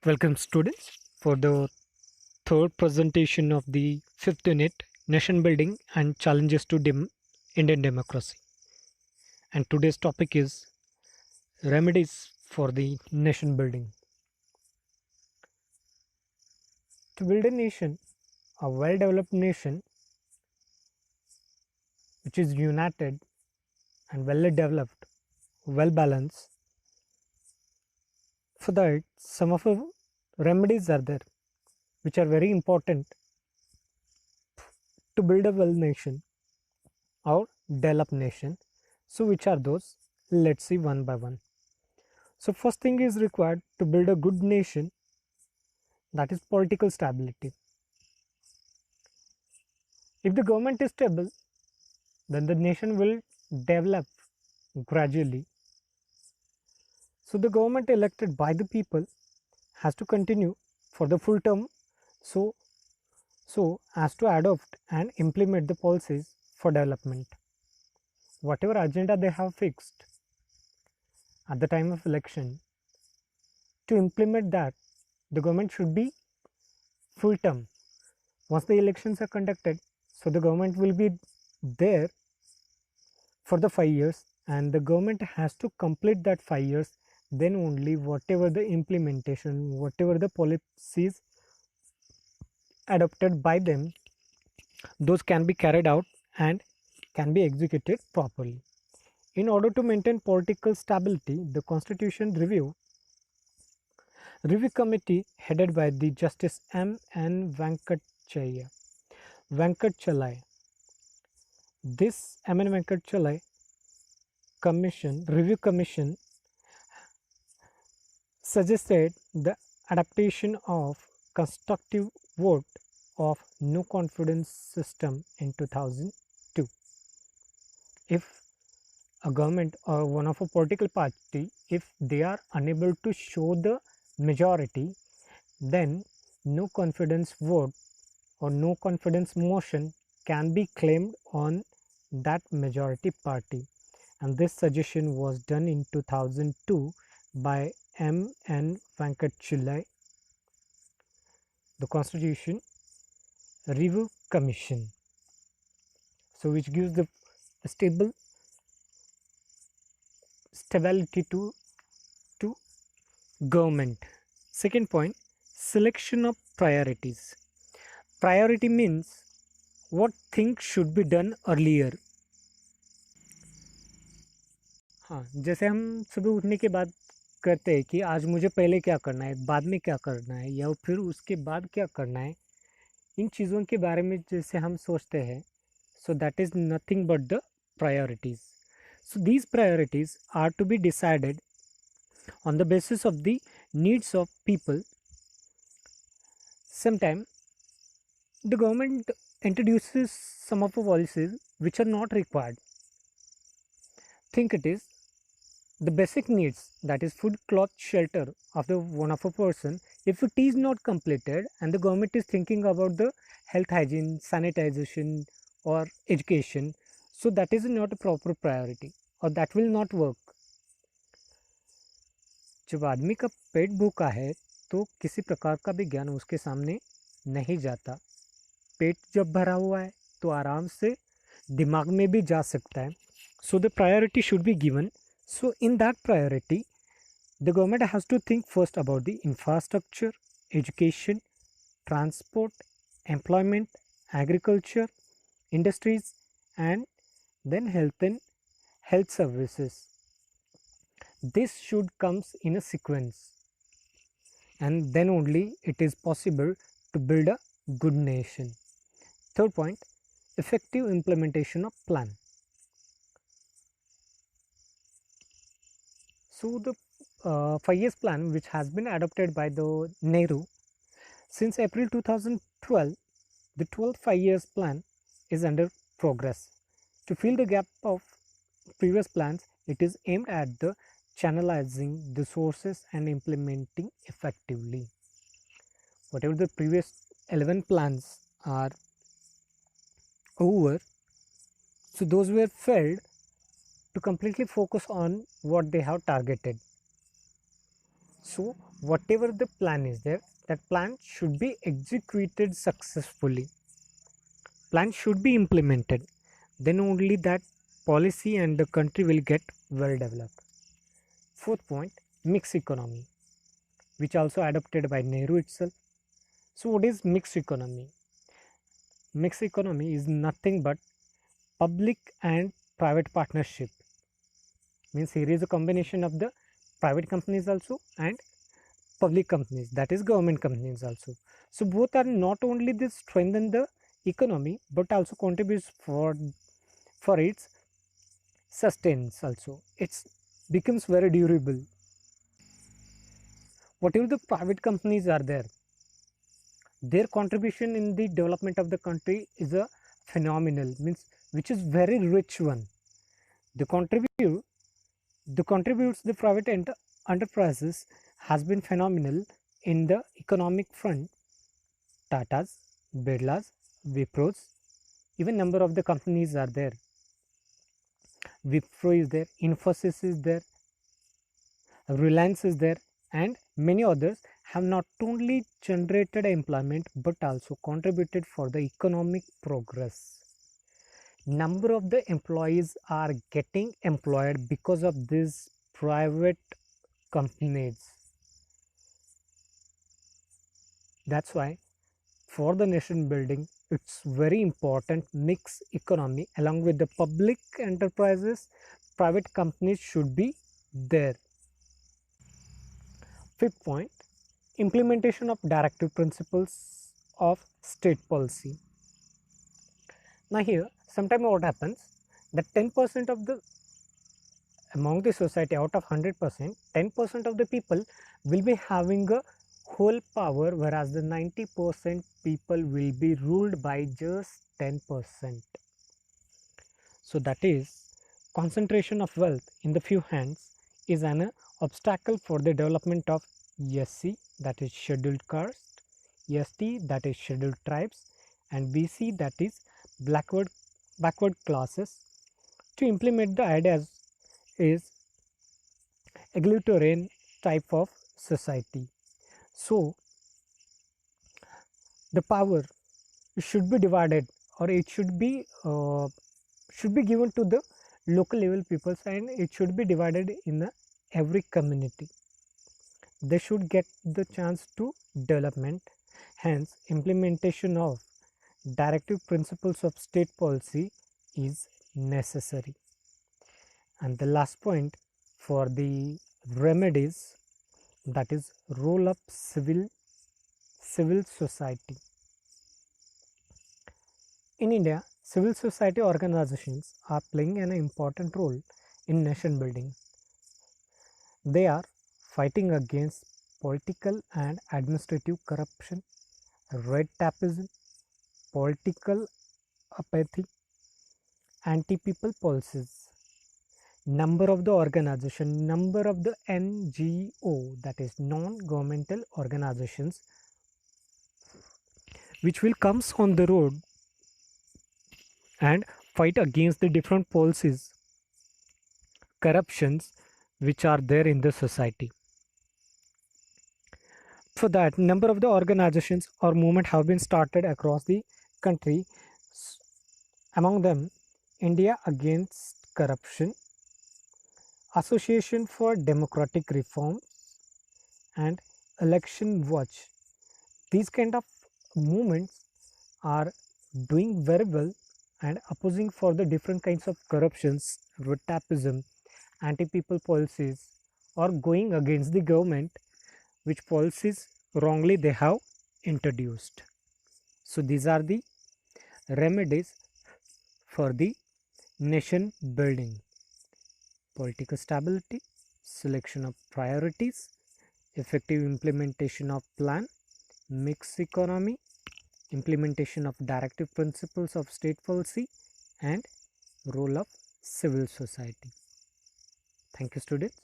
Welcome students for the third presentation of the fifth unit, Nation Building and Challenges to Indian Democracy. And today's topic is remedies for the nation building. To build a nation, a well-developed nation which is united and well developed, well balanced, for that some of the remedies are there which are very important to build a well nation or developed nation. So which are those? Let's see one by one. So first thing is required to build a good nation, that is political stability. If the government is stable, then the nation will develop gradually. So the government elected by the people has to continue for the full term, so as to adopt and implement the policies for development. Whatever agenda they have fixed at the time of election, to implement that, the government should be full term. Once the elections are conducted, so the government will be there for the 5 years, and the government has to complete that 5 years. Then only whatever the implementation, whatever the policies adopted by them, those can be carried out and can be executed properly. In order to maintain political stability, the Constitution Review Committee headed by the Justice M.N. Venkatachalai. This M.N. Venkatachalai Review Commission suggested the adaptation of constructive vote of no confidence system in 2002. If a government or one of a political party, if they are unable to show the majority, then no confidence vote or no confidence motion can be claimed on that majority party. And this suggestion was done in 2002 by M.N. Venkatachalai, the Constitution Review Commission. So which gives the stability to government. Second point, selection of priorities. Priority means what things should be done earlier. हाँ, जैसे हम सुबह उठने के बाद करते हैं कि आज मुझे पहले क्या करना है, बाद में क्या करना है, या फिर उसके बाद क्या करना है, इन चीज़ों के बारे में जैसे हम सोचते हैं, so that is nothing but the priorities. So these priorities are to be decided on the basis of the needs of people. Sometimes the government introduces some of the policies which are not required. Think it is the basic needs, that is food, cloth, shelter of the one of a person. If it is not completed and the government is thinking about the health, hygiene, sanitization or education, so that is not a proper priority or that will not work. जब आदमी का पेट भूखा है तो किसी प्रकार का भी ज्ञान उसके सामने नहीं जाता. पेट जब भरा हुआ है तो आराम से दिमाग में भी जा सकता है. So the priority should be given. So in that priority, the government has to think first about the infrastructure, education, transport, employment, agriculture, industries, and then health services. This should comes in a sequence, and then only it is possible to build a good nation. Third point, effective implementation of plan. So the 5 years plan which has been adopted by the Nehru since April 2012, the 12th 5 years plan is under progress. To fill the gap of previous plans, it is aimed at the channelizing the sources and implementing effectively. Whatever the previous 11 plans are over, so those were failed, to completely focus on what they have targeted. So whatever the plan is there, that plan should be executed successfully. Plan should be implemented. Then only that policy and the country will get well developed. Fourth point, mixed economy, which also adopted by Nehru itself. So what is mixed economy? Mixed economy is nothing but public and private partnership. Means here is a combination of the private companies also and public companies, that is government companies also. So both are not only this strengthen the economy but also contributes for its sustenance also. It becomes very durable. Whatever the private companies are there, their contribution in the development of the country is a phenomenal, means which is very rich one. The contributes the private enterprises has been phenomenal in the economic front. Tatas, Birlas, Wipros, even number of the companies are there. Wipro is there, Infosys is there, Reliance is there, and many others have not only generated employment but also contributed for the economic progress. Number of the employees are getting employed because of these private companies. That's why for the nation building it's very important mixed economy along with the public enterprises, private companies should be there. Fifth point, implementation of directive principles of state policy. Now here sometimes what happens, that 10% of the among the society, out of 100%, 10% of the people will be having a whole power, whereas the 90% people will be ruled by just 10%. So that is, concentration of wealth in the few hands is an obstacle for the development of SC, that is scheduled caste, ST, that is scheduled tribes, and BC, that is backward classes. To implement the ideas is egalitarian type of society. So the power should be divided, or it should be given to the local level peoples, and it should be divided in every community. They should get the chance to development. Hence, implementation of directive principles of state policy is necessary. And the last point for the remedies, that is role of civil society. In India, civil society organizations are playing an important role in nation building. They are fighting against political and administrative corruption, red tapeism, political apathy, anti-people policies. Number of the organization, number of the NGO, that is non-governmental organizations, which will comes on the road and fight against the different policies, corruptions which are there in the society. For that, number of the organizations or movement have been started across the country. Among them, India Against Corruption, Association for Democratic Reforms, and Election Watch. These kind of movements are doing very well and opposing for the different kinds of corruptions, red tapeism, anti-people policies, or going against the government, which policies wrongly they have introduced. So these are the remedies for the nation building: political stability, selection of priorities, effective implementation of plan, mixed economy, implementation of directive principles of state policy, and role of civil society. Thank you, students.